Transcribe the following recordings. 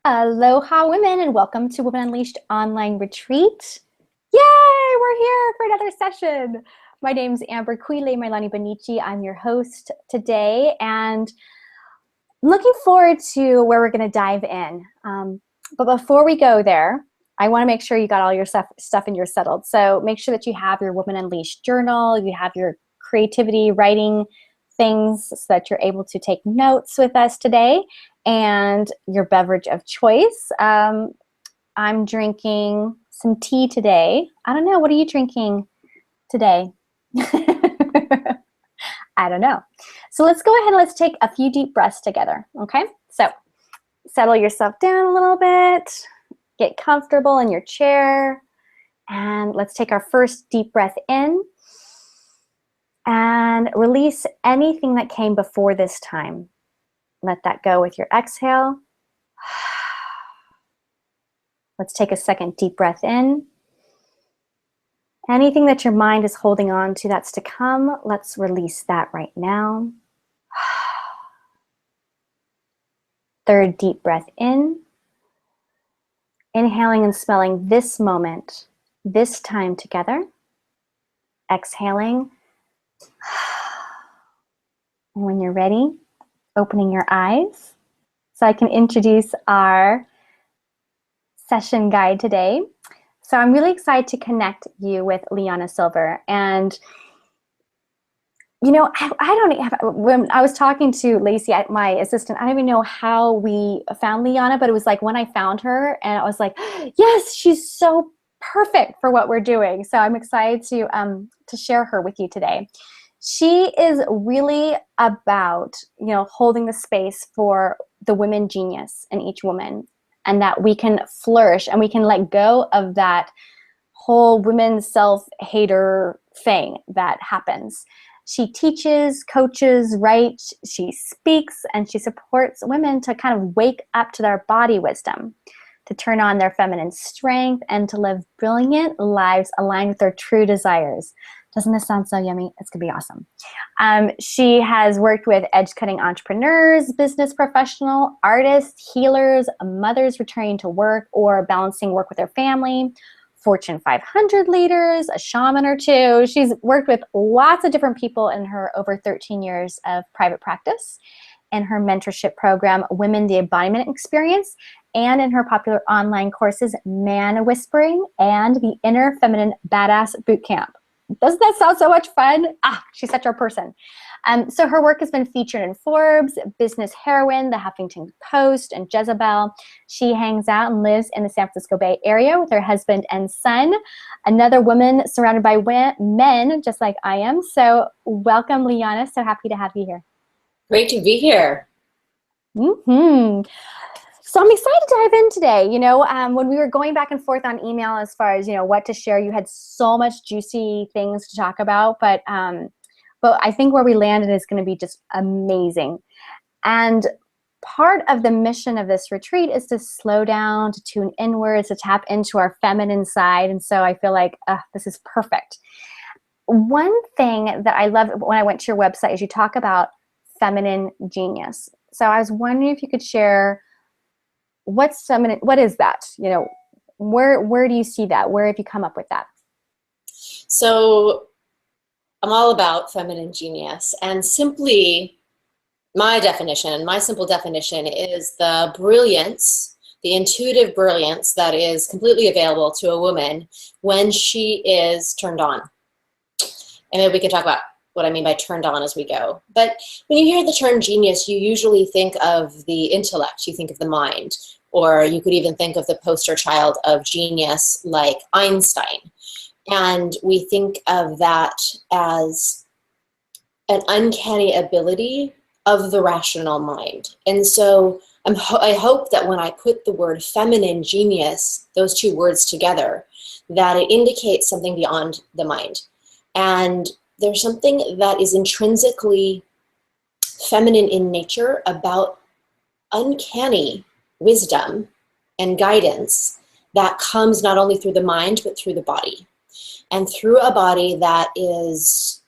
Aloha, women, and welcome to Women Unleashed Online Retreat. Yay! We're here for another session. My name's Kuileimailani Bonnici. I'm your host today, and I'm looking forward to where we're going to dive in. But before we go there, I want to make sure you got all your stuff in your settled. So make sure that you have your Women Unleashed journal, you have your creativity, writing things so that you're able to take notes with us today, and your beverage of choice. I'm drinking some tea today. I don't know. What are you drinking today? I don't know. So let's go ahead and let's take a few deep breaths together. Okay. So settle yourself down a little bit. Get comfortable in your chair. And let's take our first deep breath in. And release anything that came before this time. Let that go with your exhale. Let's take a second deep breath in. Anything that your mind is holding on to that's to come, let's release that right now. Third deep breath in. Inhaling and smelling this moment, this time together. Exhaling. And when you're ready, opening your eyes so I can introduce our session guide today. So I'm really excited to connect you with Liana Silver. And, you know, I don't have, when I was talking to Lacey, my assistant, I don't even know how we found Liana, but it was like when I found her and I was like, yes, she's so perfect for what we're doing. So I'm excited to share her with you today. She is really about, holding the space for the women genius in each woman, and that we can flourish and we can let go of that whole women self-hater thing that happens. She teaches, coaches, writes, she speaks, and she supports women to kind of wake up to their body wisdom, to turn on their feminine strength, and to live brilliant lives aligned with their true desires. Doesn't this sound so yummy? It's gonna be awesome. She has worked with edge-cutting entrepreneurs, business professional, artists, healers, mothers returning to work or balancing work with their family, Fortune 500 leaders, a shaman or two. She's worked with lots of different people in her over 13 years of private practice, in her mentorship program, Women the Embodiment Experience, and in her popular online courses, Man Whispering and the Inner Feminine Badass Bootcamp. Doesn't that sound so much fun? She's such a person. So her work has been featured in Forbes, Business Heroine, the Huffington Post, and Jezebel. She hangs out and lives in the San Francisco Bay Area with her husband and son, another woman surrounded by men, just like I am. So welcome, Liana. So happy to have you here. Great to be here. So I'm excited to dive in today. When we were going back and forth on email as far as, what to share, you had so much juicy things to talk about, but I think where we landed is going to be just amazing. And part of the mission of this retreat is to slow down, to tune inwards, to tap into our feminine side. And so I feel like this is perfect. One thing that I love when I went to your website is you talk about feminine genius. So I was wondering if you could share what is that? Where do you see that? Where have you come up with that? So I'm all about feminine genius, and simply my simple definition is the brilliance, the intuitive brilliance that is completely available to a woman when she is turned on. And maybe we can talk about what I mean by turned on as we go. But when you hear the term genius, you usually think of the intellect, you think of the mind, or you could even think of the poster child of genius like Einstein. And we think of that as an uncanny ability of the rational mind. And so I hope that when I put the word feminine genius, those two words together, that it indicates something beyond the mind. And there's something that is intrinsically feminine in nature about uncanny wisdom and guidance that comes not only through the mind, but through the body. And through a body that is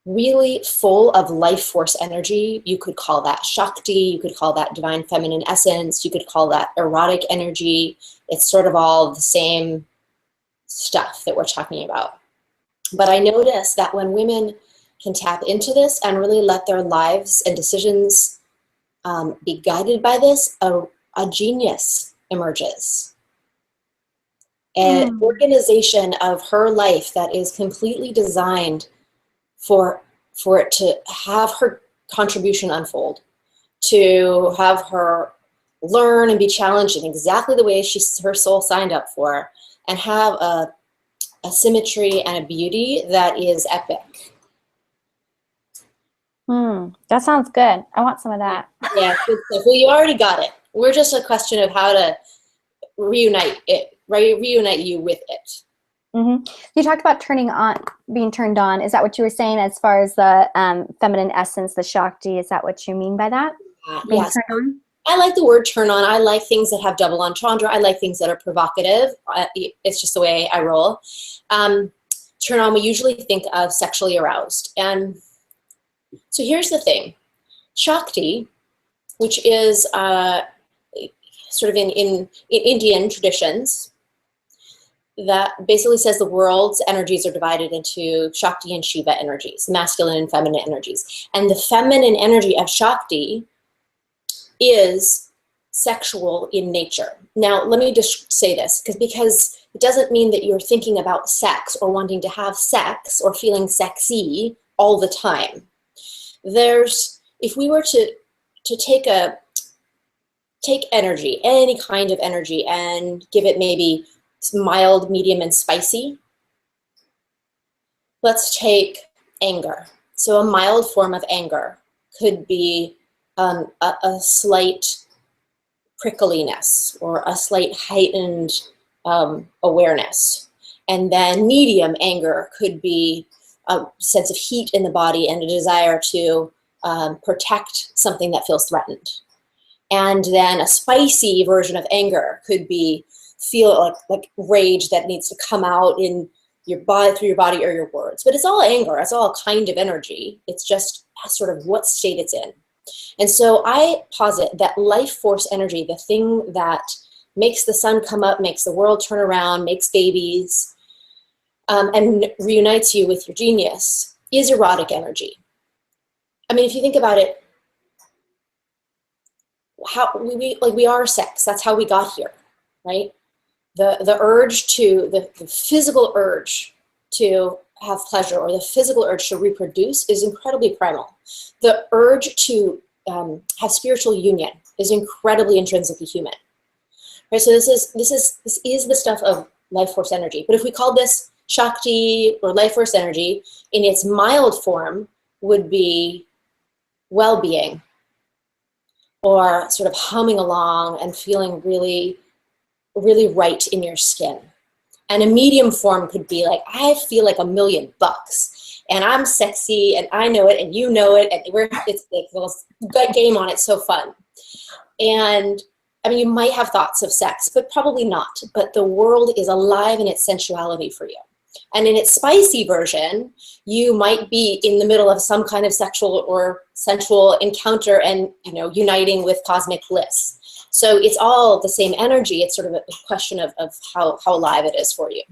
really full of life force energy. You could call that Shakti, you could call that divine feminine essence, you could call that erotic energy. It's sort of all the same stuff that we're talking about. But I notice that when women can tap into this and really let their lives and decisions be guided by this, a genius emerges. An organization of her life that is completely designed for it to have her contribution unfold, to have her learn and be challenged in exactly the way her soul signed up for, and have a symmetry and a beauty that is epic. That sounds good. I want some of that. Yeah, good stuff. Well, you already got it. We're just a question of how to reunite it, right? Reunite you with it. You talked about being turned on. Is that what you were saying as far as the feminine essence, the Shakti? Is that what you mean by that? Being Yes. turned on? I like the word turn on. I like things that have double entendre. I like things that are provocative. It's just the way I roll. Turn on, we usually think of sexually aroused. And so here's the thing. Shakti, which is sort of in Indian traditions, that basically says the world's energies are divided into Shakti and Shiva energies, masculine and feminine energies. And the feminine energy of Shakti is sexual in nature. Now, let me just say this, because it doesn't mean that you're thinking about sex or wanting to have sex or feeling sexy all the time. If we were to take energy, any kind of energy, and give it maybe mild, medium, and spicy. Let's take anger. So a mild form of anger could be a slight prickliness or a slight heightened awareness. And then medium anger could be a sense of heat in the body and a desire to protect something that feels threatened. And then a spicy version of anger could be feel like rage that needs to come out in your body, through your body or your words. But it's all anger. It's all a kind of energy. It's just sort of what state it's in. And so I posit that life force energy, the thing that makes the sun come up, makes the world turn around, makes babies, and reunites you with your genius, is erotic energy. I mean, if you think about it, how we are sex. That's how we got here, right? The urge to the physical urge to have pleasure, or the physical urge to reproduce, is incredibly primal. The urge to have spiritual union is incredibly intrinsically human. Right? So this is the stuff of life force energy. But if we call this Shakti or life force energy, in its mild form would be well-being, or sort of humming along and feeling really, really right in your skin. And a medium form could be like, I feel like $1,000,000 and I'm sexy and I know it and you know it, and it's like a little game on it, so fun. And I mean, you might have thoughts of sex, but probably not. But the world is alive in its sensuality for you. And in its spicy version, you might be in the middle of some kind of sexual or sensual encounter and, uniting with cosmic bliss. So it's all the same energy. It's sort of a question of how alive it is for you.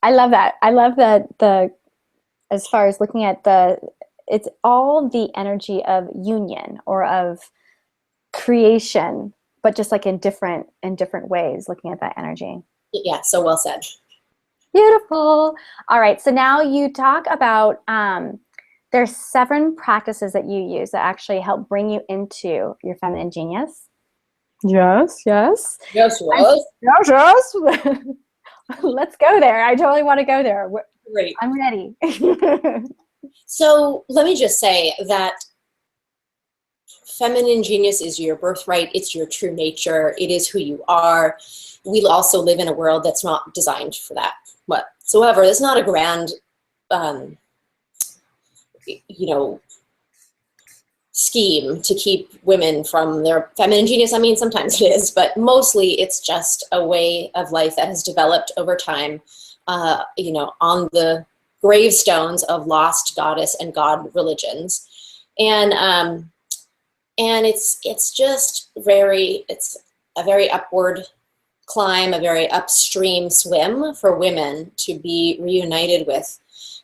I love that. I love that as far as looking at it's all the energy of union or of creation, but just like in different ways, looking at that energy. Yeah, so well said. Beautiful. All right. So now you talk about there's 7 practices that you use that actually help bring you into your feminine genius. Yes. Yes. Yes. Let's go there. I totally want to go there. Great. I'm ready. So let me just say that feminine genius is your birthright. It's your true nature. It is who you are. We also live in a world that's not designed for that whatsoever. It's not a grand, scheme to keep women from their feminine genius. I mean, sometimes it is, but mostly it's just a way of life that has developed over time, on the gravestones of lost goddess and god religions. And it's just it's a very upward climb, a very upstream swim for women to be reunited with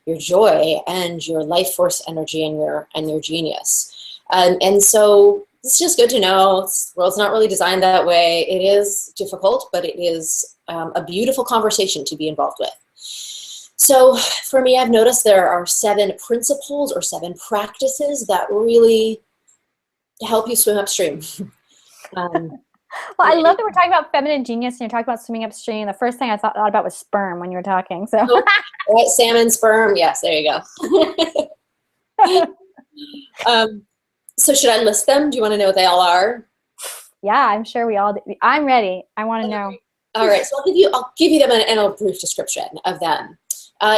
your joy and your life force energy and your genius. And so it's just good to know the world's not really designed that way. It is difficult, but it is a beautiful conversation to be involved with. So for me, I've noticed there are 7 principles or 7 practices that really help you swim upstream. Well, I love that we're talking about feminine genius and you're talking about swimming upstream. The first thing I thought about was sperm when you were talking. So, right, salmon, sperm. Yes, there you go. So should I list them? Do you want to know what they all are? Yeah, I'm sure we all do. I'm ready. I want to know. All right, so I'll give you them in a brief description of them.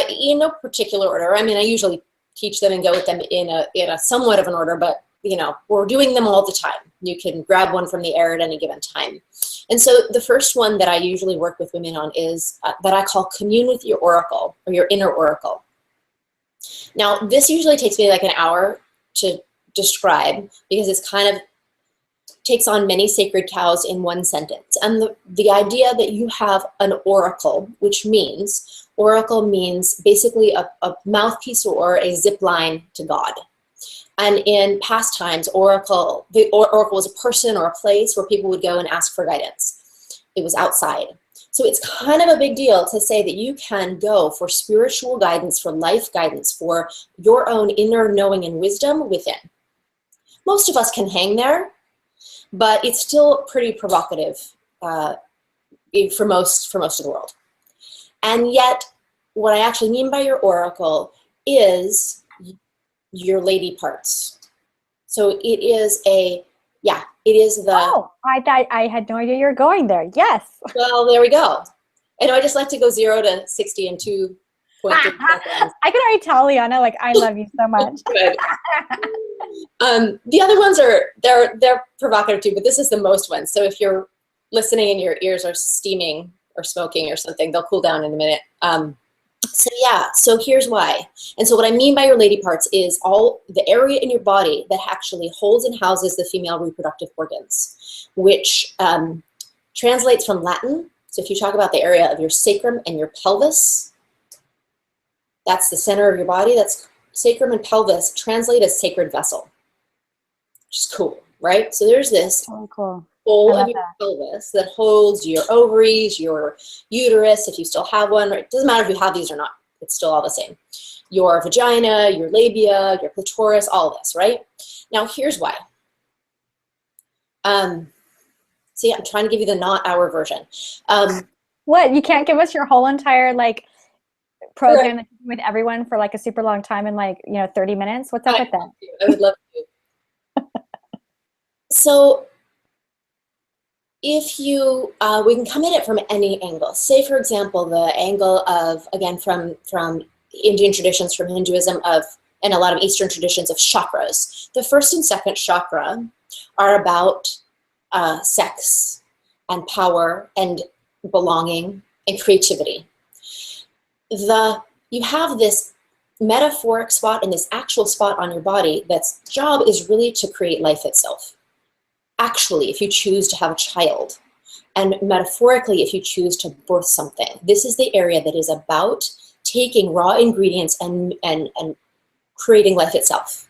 In no particular order. I mean, I usually teach them and go with them in a somewhat of an order, but you know, we're doing them all the time. You can grab one from the air at any given time. And so the first one that I usually work with women on is that I call commune with your oracle or your inner oracle. Now, this usually takes me like an hour to describe because it's kind of takes on many sacred cows in one sentence. And the idea that you have an oracle, which means, oracle means basically a mouthpiece or a zip line to God. And in past times, oracle was a person or a place where people would go and ask for guidance. It was outside. So it's kind of a big deal to say that you can go for spiritual guidance, for life guidance, for your own inner knowing and wisdom within. Most of us can hang there, but it's still pretty provocative for most of the world. And yet, what I actually mean by your oracle is your lady parts. So it is the... Oh, I had no idea you were going there. Yes. Well, there we go. I know I just like to go 0 to 60 in 2.3 seconds. I can already tell, Liana, like I love you so much. Good. The other ones they're provocative too, but this is the most one. So if you're listening and your ears are steaming or smoking or something, they'll cool down in a minute. So here's why. And so what I mean by your lady parts is all the area in your body that actually holds and houses the female reproductive organs, which translates from Latin. So if you talk about the area of your sacrum and your pelvis, that's the center of your body. That's sacrum and pelvis translate as sacred vessel, which is cool, right? So there's this cool hole in your pelvis that holds your ovaries, your uterus, if you still have one. Right? It doesn't matter if you have these or not. It's still all the same. Your vagina, your labia, your clitoris, all of this, right? Now, here's why. See, I'm trying to give you the not our version. What? You can't give us your whole entire, like, program that you do with everyone for, like, a super long time in, like, 30 minutes? What's up with that? I would love to. So... if you, we can come at it from any angle. Say, for example, the angle of, again, from Indian traditions, from Hinduism, and a lot of Eastern traditions of chakras. The first and second chakra are about sex and power and belonging and creativity. You have this metaphoric spot and this actual spot on your body that's job is really to create life itself. Actually, if you choose to have a child, and metaphorically, if you choose to birth something, this is the area that is about taking raw ingredients and creating life itself.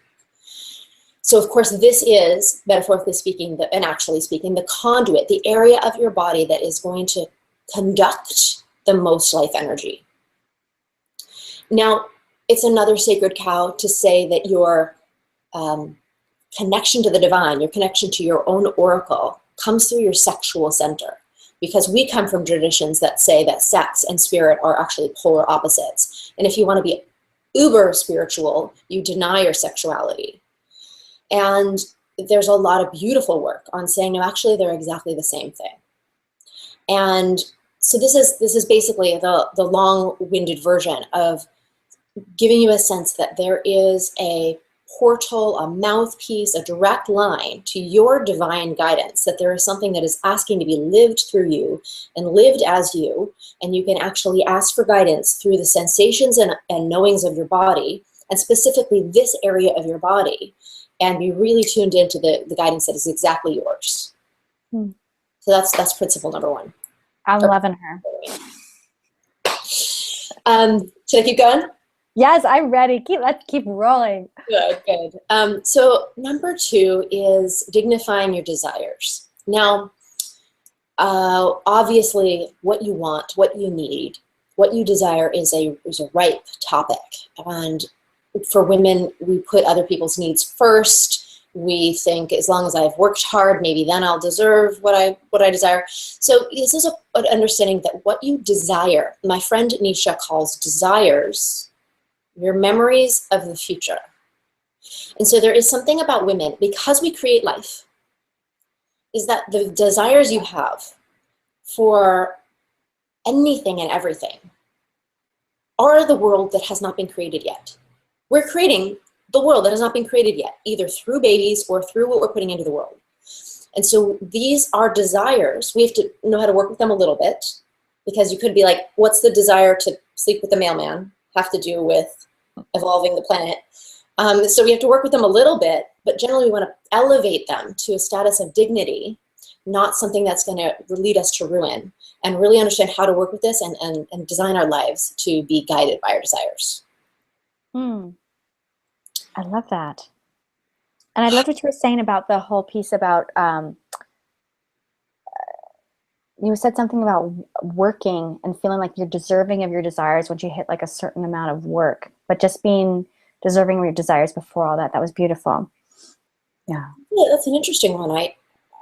So, of course, this is, metaphorically speaking, and actually speaking, the conduit, the area of your body that is going to conduct the most life energy. Now, it's another sacred cow to say that your connection to the divine, your connection to your own oracle, comes through your sexual center. Because we come from traditions that say that sex and spirit are actually polar opposites. And if you want to be uber spiritual, you deny your sexuality. And there's a lot of beautiful work on saying, no, actually, they're exactly the same thing. And so this is basically the long-winded version of giving you a sense that there is a portal, a mouthpiece, a direct line to your divine guidance, that there is something that is asking to be lived through you and lived as you, and you can actually ask for guidance through the sensations and knowings of your body, and specifically this area of your body, and be really tuned into the guidance that is exactly yours. So that's principle number one. I'm loving her. Should I keep going? Yes, I'm ready. Let's keep rolling. Good. So number two is dignifying your desires. Now, obviously, what you want, what you need, what you desire is a ripe topic. And for women, we put other people's needs first. We think as long as I've worked hard, maybe then I'll deserve what I desire. So this is an understanding that what you desire, my friend Nisha calls desires, your memories of the future. And so there is something about women, because we create life, is that the desires you have for anything and everything are the world that has not been created yet. We're creating the world that has not been created yet, either through babies or through what we're putting into the world. And so these are desires. We have to know how to work with them a little bit, because you could be like, what's the desire to sleep with the mailman have to do with evolving the planet? So we have to work with them a little bit, but generally we want to elevate them to a status of dignity, not something that's going to lead us to ruin, and really understand how to work with this and design our lives to be guided by our desires. I love that. And I loved what you were saying about the whole piece about, you said something about working and feeling like you're deserving of your desires once you hit like a certain amount of work, but just being deserving of your desires before all that. That was beautiful. Yeah, that's an interesting one.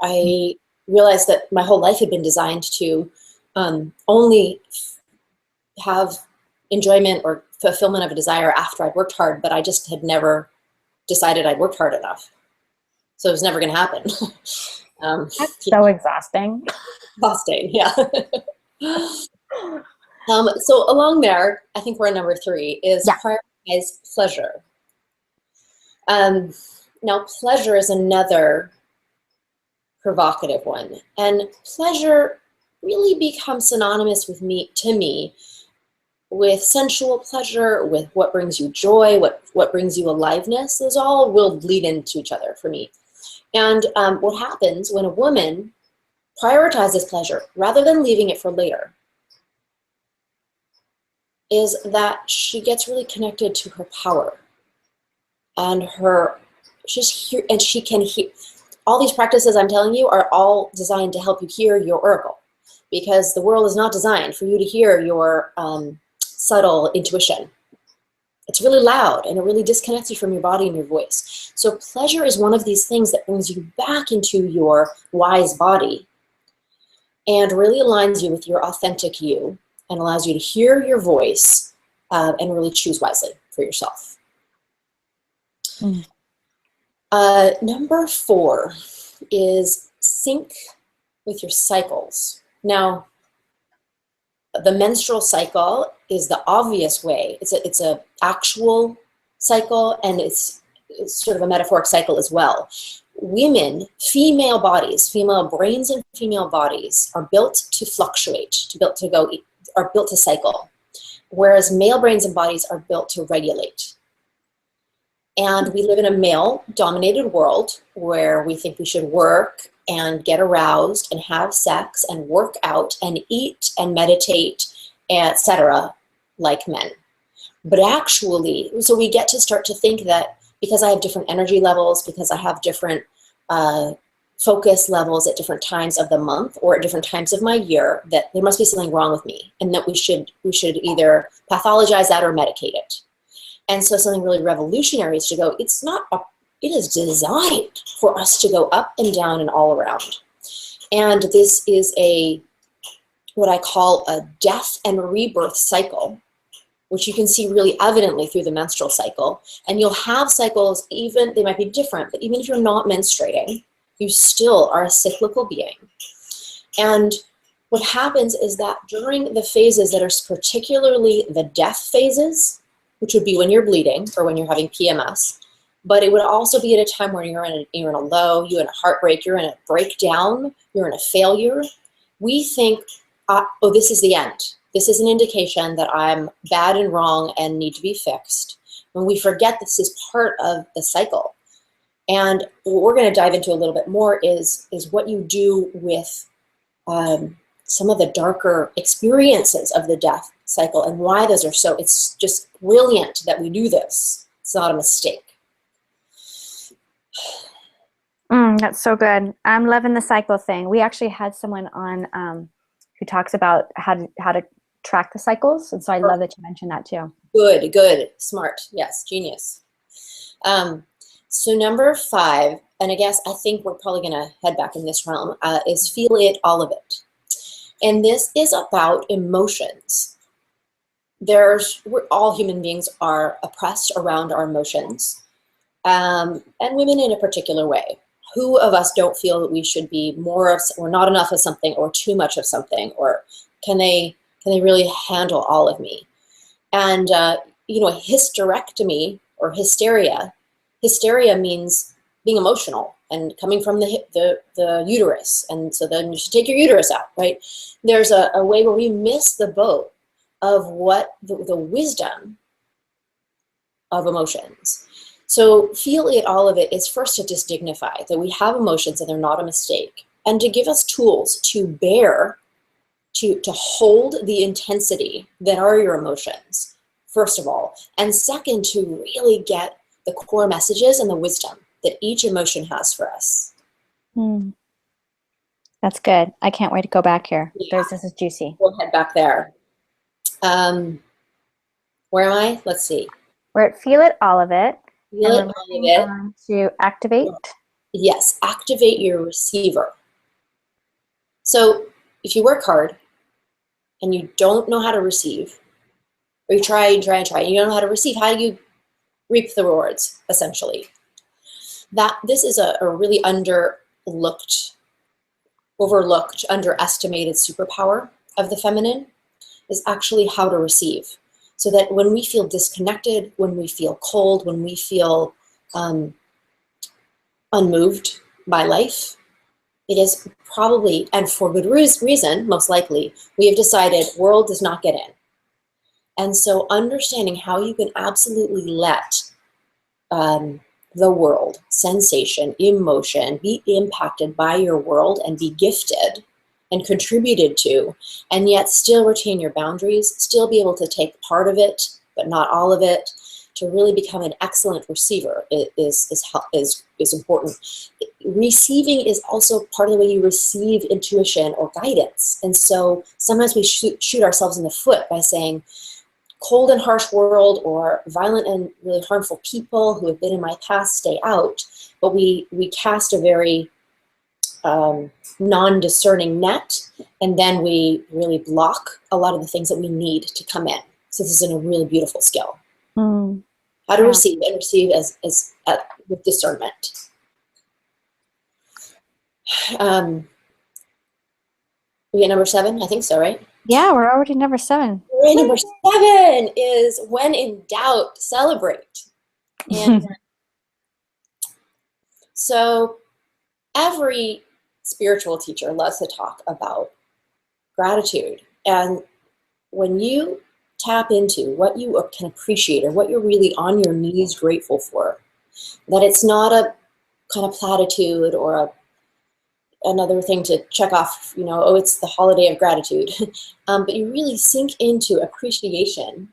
I realized that my whole life had been designed to only have enjoyment or fulfillment of a desire after I'd worked hard, but I just had never decided I'd worked hard enough. So it was never going to happen. That's so exhausting. Exhausting, yeah. So along there, I think we're on number three, is prioritize pleasure. Now, pleasure is another provocative one. And pleasure really becomes synonymous with to me, with sensual pleasure, with what brings you joy, what brings you aliveness. Those all will bleed into each other for me. And what happens when a woman prioritizes pleasure rather than leaving it for later is that she gets really connected to her power and she can hear. All these practices I'm telling you are all designed to help you hear your oracle, because the world is not designed for you to hear your subtle intuition. It's really loud and it really disconnects you from your body and your voice. So pleasure is one of these things that brings you back into your wise body and really aligns you with your authentic you and allows you to hear your voice and really choose wisely for yourself. Number 4 is sync with your cycles. Now, the menstrual cycle is the obvious way. It's a actual cycle, and it's sort of a metaphoric cycle as well. Women, female bodies, female brains and female bodies are built to fluctuate, are built to cycle, whereas male brains and bodies are built to regulate. And we live in a male-dominated world where we think we should work and get aroused and have sex and work out and eat and meditate, etc., like men. But actually, so we get to start to think that because I have different energy levels, because I have different focus levels at different times of the month or at different times of my year, that there must be something wrong with me, and that we should either pathologize that or medicate it. And so something really revolutionary is to go, it is designed for us to go up and down and all around. And this is what I call a death and rebirth cycle, which you can see really evidently through the menstrual cycle. And you'll have cycles, even, they might be different, but even if you're not menstruating, you still are a cyclical being. And what happens is that during the phases that are particularly the death phases, which would be when you're bleeding or when you're having PMS, but it would also be at a time where you're in a low, you're in a heartbreak, you're in a breakdown, you're in a failure. We think, oh, this is the end. This is an indication that I'm bad and wrong and need to be fixed. When we forget this is part of the cycle. And what we're going to dive into a little bit more is what you do with some of the darker experiences of the death cycle and why those are so, it's just brilliant that we do this. It's not a mistake. That's so good. I'm loving the cycle thing. We actually had someone on who talks about how to track the cycles, and so I love that you mentioned that too. Good, smart, yes, genius. So number 5, and I guess I think we're probably going to head back in this realm, is feel it, all of it. And this is about emotions. All human beings are oppressed around our emotions, and women in a particular way. Who of us don't feel that we should be more of, or not enough of something, or too much of something, or can they really handle all of me? And hysterectomy or hysteria means being emotional and coming from the uterus, and so then you should take your uterus out, right? There's a way where we miss the boat of what the wisdom of emotions. So feel it, all of it, is first to just dignify that we have emotions and they're not a mistake, and to give us tools to bear, to hold the intensity that are your emotions, first of all, and second, to really get the core messages and the wisdom that each emotion has for us. That's good. I can't wait to go back here. Yeah. This is juicy. We'll head back there. Where am I? Let's see. We're at feel it, all of it. Feel it, all of it. On to activate. Yes, activate your receiver. So if you work hard and you don't know how to receive, or you try and you don't know how to receive, how do you reap the rewards, essentially? This is a really overlooked, underestimated superpower of the feminine, is actually how to receive. So that when we feel disconnected, when we feel cold, when we feel unmoved by life, it is probably, and for good reason, most likely, we have decided world does not get in. And so understanding how you can absolutely let the world, sensation, emotion, be impacted by your world and be gifted and contributed to, and yet still retain your boundaries, still be able to take part of it, but not all of it, to really become an excellent receiver is important. Receiving is also part of the way you receive intuition or guidance. And so sometimes we shoot ourselves in the foot by saying, cold and harsh world, or violent and really harmful people who have been in my past, stay out. But we cast a very non-discerning net, and then we really block a lot of the things that we need to come in. So this is a really beautiful skill. How to receive, and receive with discernment. We get number 7, I think so, right? Yeah, we're already number 7. Number 7 is when in doubt, celebrate. And so every spiritual teacher loves to talk about gratitude. And when you tap into what you can appreciate, or what you're really on your knees grateful for, that it's not a kind of platitude or another thing to check off, oh, it's the holiday of gratitude, but you really sink into appreciation.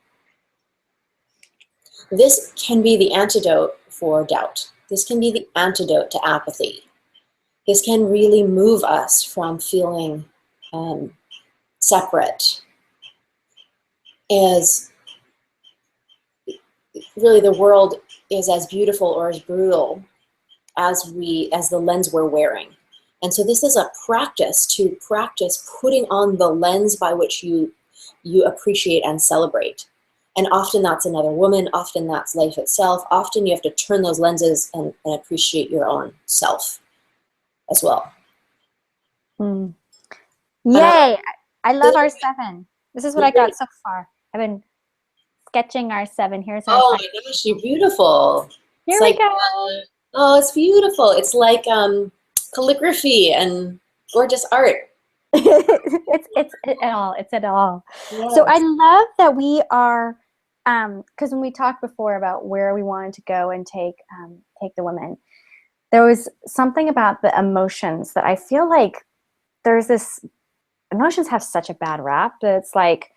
This can be the antidote for doubt. This can be the antidote to apathy. This can really move us from feeling separate, as really the world is as beautiful or as brutal as the lens we're wearing. And so this is a practice to practice putting on the lens by which you appreciate and celebrate. And often that's another woman, often that's life itself. Often you have to turn those lenses and appreciate your own self as well. Yay! I love our 7. This is what I got so far. I've been sketching our 7. Here's our 7. Oh my gosh, you're beautiful. Here we go. Oh, it's beautiful. It's like calligraphy and gorgeous art. It's it all. It's it all. So I Yes. love that we are, because when we talked before about where we wanted to go and take the women, there was something about the emotions that I feel like there's this, emotions have such a bad rap that it's like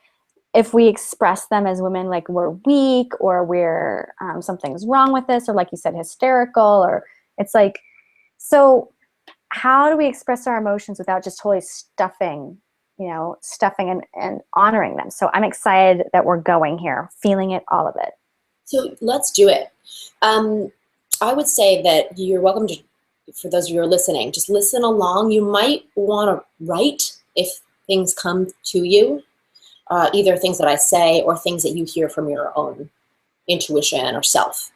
if we express them as women, like we're weak or we're something's wrong with us, or like you said, hysterical, or it's like, so how do we express our emotions without just totally stuffing, and honoring them? So I'm excited that we're going here, feeling it, all of it. So let's do it. I would say that you're welcome to, for those of you who are listening, just listen along. You might want to write if things come to you, either things that I say or things that you hear from your own intuition or self.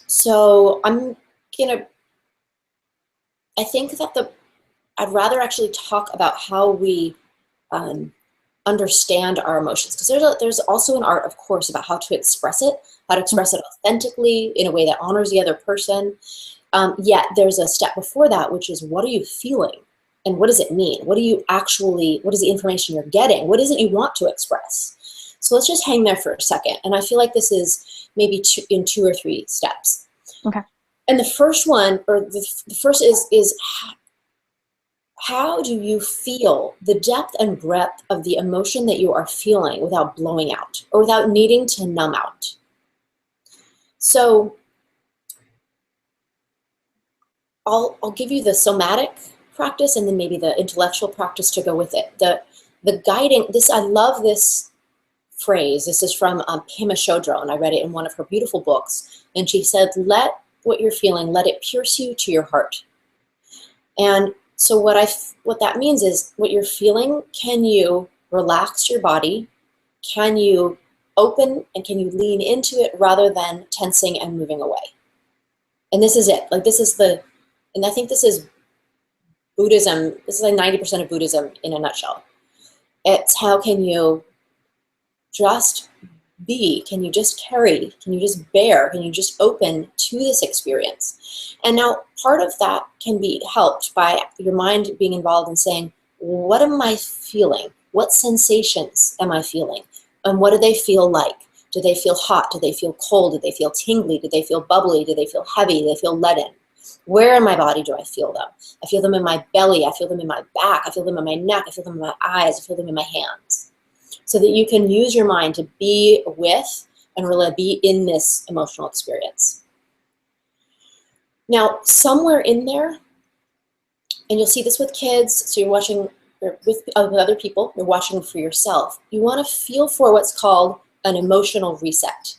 So I'm gonna, I think that I'd rather actually talk about how we understand our emotions, because there's also an art, of course, about how to express it, authentically in a way that honors the other person. Yet there's a step before that, which is, what are you feeling? And what does it mean? What is the information you're getting? What is it you want to express? So let's just hang there for a second. And I feel like this is maybe in 2 or 3 steps. Okay. And the first one, or the first is how do you feel the depth and breadth of the emotion that you are feeling without blowing out or without needing to numb out? So I'll give you the somatic practice and then maybe the intellectual practice to go with it. The guiding, I love this phrase. This is from Pema Chodron, and I read it in one of her beautiful books. And she said, let what you're feeling, let it pierce you to your heart. And so what that means is, what you're feeling, can you relax your body? Can you open and can you lean into it rather than tensing and moving away? And this is it. Like, and I think this is Buddhism. This is like 90% of Buddhism in a nutshell. It's how can you just be? Can you just carry? Can you just bear? Can you just open to this experience? And now part of that can be helped by your mind being involved in saying, what am I feeling? What sensations am I feeling? And what do they feel like? Do they feel hot? Do they feel cold? Do they feel tingly? Do they feel bubbly? Do they feel heavy? Do they feel leaden? Where in my body do I feel them? I feel them in my belly. I feel them in my back. I feel them in my neck. I feel them in my eyes. I feel them in my hands. So that you can use your mind to be with and really be in this emotional experience. Now, somewhere in there, and you'll see this with kids, so you're watching with other people, you're watching for yourself. You want to feel for what's called an emotional reset.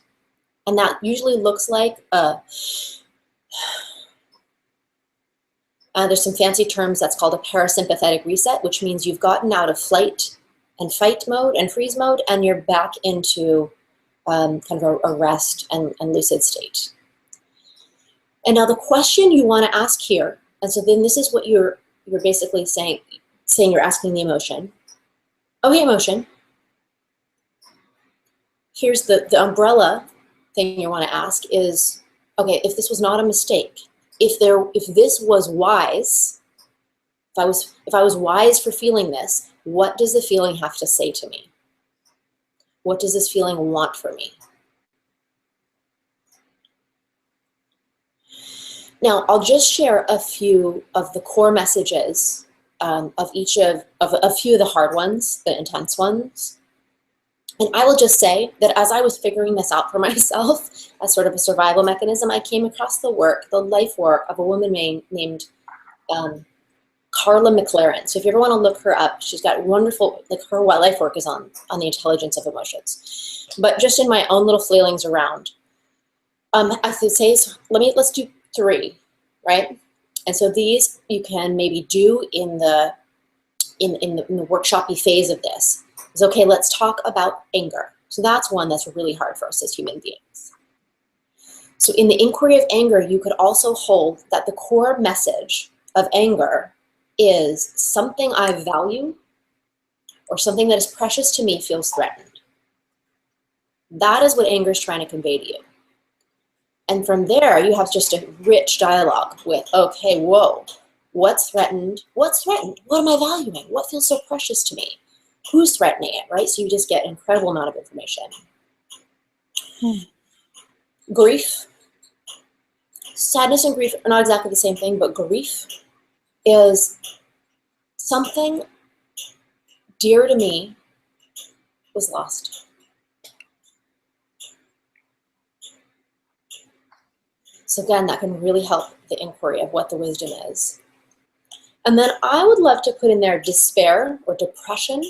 And that usually looks like there's some fancy terms that's called a parasympathetic reset, which means you've gotten out of flight and fight mode and freeze mode, and you're back into kind of a rest and lucid state. And now the question you want to ask here, and so then this is what you're basically saying you're asking the emotion. Okay, emotion. Here's the umbrella thing you want to ask is, okay, if this was not a mistake, if this was wise, if I was wise for feeling this, what does the feeling have to say to me? What does this feeling want for me? Now, I'll just share a few of the core messages of each of a few of the hard ones, the intense ones. And I will just say that as I was figuring this out for myself as sort of a survival mechanism, I came across the life work of a woman named Carla McLaren. So if you ever want to look her up, she's got wonderful, like her life work is on the intelligence of emotions. But just in my own little flailings around, I could say, let's do 3, right? And so these you can maybe do in the workshopy phase of this. Is okay, let's talk about anger. So that's one that's really hard for us as human beings. So in the inquiry of anger, you could also hold that the core message of anger is something I value or something that is precious to me feels threatened. That is what anger is trying to convey to you. And from there, you have just a rich dialogue with, okay, whoa, what's threatened? What's threatened? What am I valuing? What feels so precious to me? Who's threatening it, right? So you just get an incredible amount of information. Grief. Sadness and grief are not exactly the same thing, but grief is something dear to me was lost. So again, that can really help the inquiry of what the wisdom is. And then I would love to put in there despair or depression.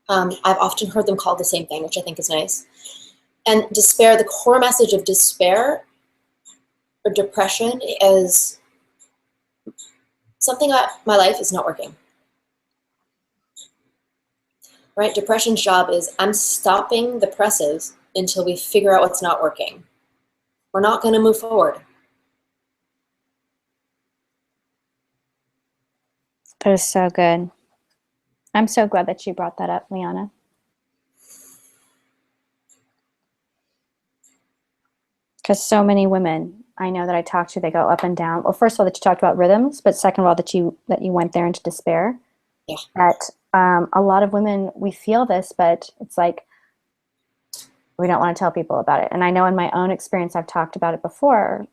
I've often heard them called the same thing, which I think is nice. And despair, the core message of despair or depression is something about my life is not working. Right? Depression's job is I'm stopping the presses until we figure out what's not working. We're not going to move forward. That is so good. I'm so glad that you brought that up, Liana. Because so many women I know that I talk to, they go up and down. Well, first of all, that you talked about rhythms, but second of all, that you went there into despair. Yeah. That a lot of women, we feel this, but it's like we don't want to tell people about it. And I know in my own experience, I've talked about it before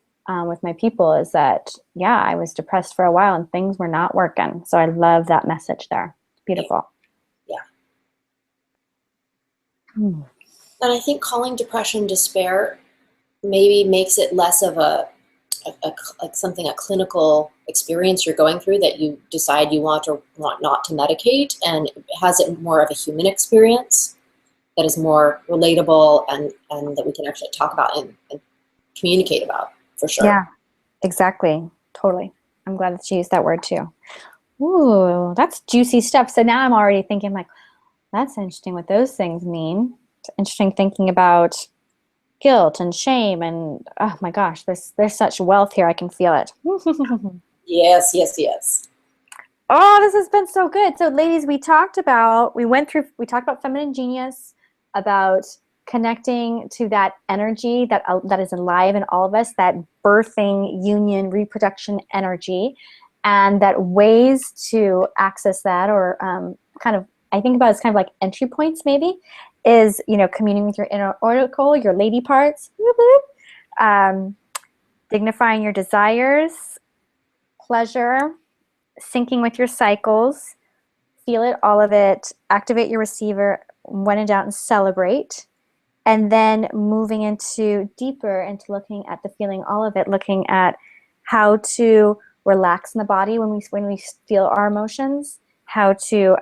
with my people, is that, yeah, I was depressed for a while and things were not working. So I love that message there. Beautiful. Yeah. Hmm. And I think calling depression despair maybe makes it less of a clinical experience you're going through that you decide you want or want not to medicate, and has it more of a human experience that is more relatable and that we can actually talk about and communicate about, for sure. Yeah, exactly. Totally. I'm glad that you used that word too. Ooh, that's juicy stuff. So now I'm already thinking like, that's interesting what those things mean. It's interesting thinking about guilt and shame and, oh my gosh, there's such wealth here. I can feel it. Yes, yes, yes. Oh, this has been so good. So ladies, we talked about feminine genius, about connecting to that energy that is alive in all of us, that birthing, union, reproduction energy, and that ways to access that, or kind of, I think about it as kind of like entry points maybe, is, communing with your inner oracle, your lady parts, dignifying your desires, pleasure, syncing with your cycles, feel it, all of it, activate your receiver, when in doubt, and celebrate. And then moving into deeper, into looking at the feeling, all of it, looking at how to relax in the body when we feel our emotions, how to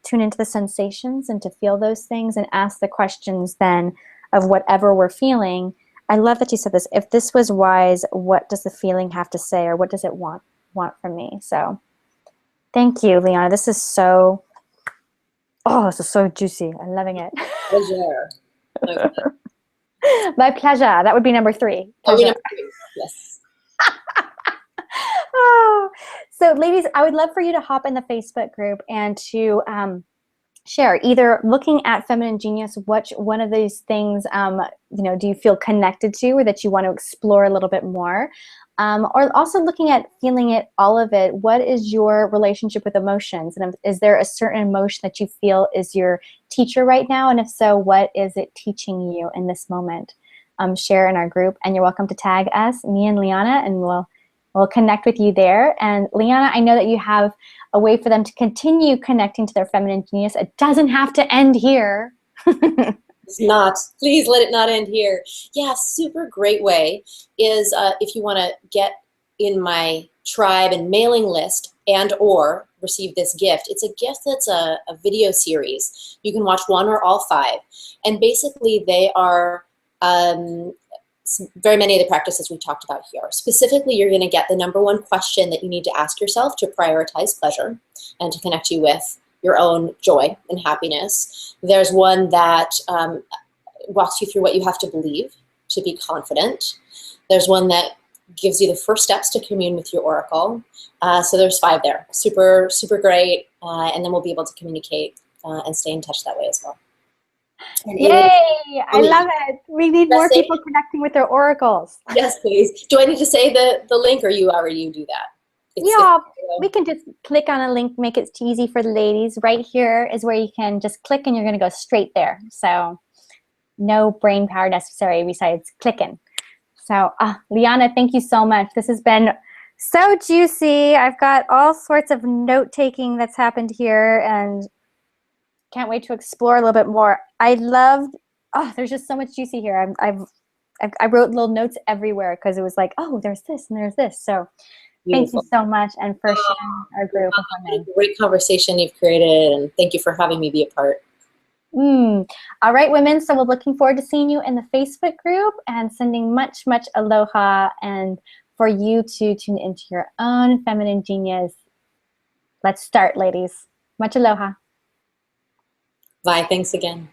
tune into the sensations and to feel those things and ask the questions then of whatever we're feeling. I love that you said this. If this was wise, what does the feeling have to say, or what does it want from me? So thank you, Liana. This is so juicy. I'm loving it. Pleasure. My pleasure. That would be number 3. Pleasure. Yes. Oh. So ladies, I would love for you to hop in the Facebook group and to share, either looking at Feminine Genius, which one of these things do you feel connected to, or that you want to explore a little bit more, or also looking at feeling it, all of it. What is your relationship with emotions, and is there a certain emotion that you feel is your teacher right now, and if so, what is it teaching you in this moment? Share in our group, and you're welcome to tag us, me and Liana, and we'll connect with you there. And Liana, I know that you have a way for them to continue connecting to their feminine genius. It doesn't have to end here. It's not. Please let it not end here. Yeah, super great way is if you want to get in my tribe and mailing list and or receive this gift. It's a gift that's a video series. You can watch one or all 5. And basically they are very many of the practices we talked about here. Specifically, you're going to get the number 1 question that you need to ask yourself to prioritize pleasure and to connect you with your own joy and happiness. There's one that walks you through what you have to believe to be confident. There's one that gives you the first steps to commune with your oracle. So there's 5 there. Super, super great. And then we'll be able to communicate and stay in touch that way as well. And it is Yay! I love it. We need more people connecting with their oracles. Yes, please. Do I need to say the link, or you already do that? Yeah, we can just click on a link, make it easy for the ladies. Right here is where you can just click and you're going to go straight there. So no brain power necessary besides clicking. So Liana, thank you so much. This has been so juicy. I've got all sorts of note-taking that's happened here and can't wait to explore a little bit more. I loved, there's just so much juicy here. I wrote little notes everywhere because it was like, oh, there's this and there's this. So thank you beautiful. so much, and for sharing our group of women. Great conversation you've created, and thank you for having me be a part. All right, women. So we're looking forward to seeing you in the Facebook group and sending much, much aloha, and for you to tune into your own feminine genius. Let's start, ladies. Much aloha. Bye. Thanks again.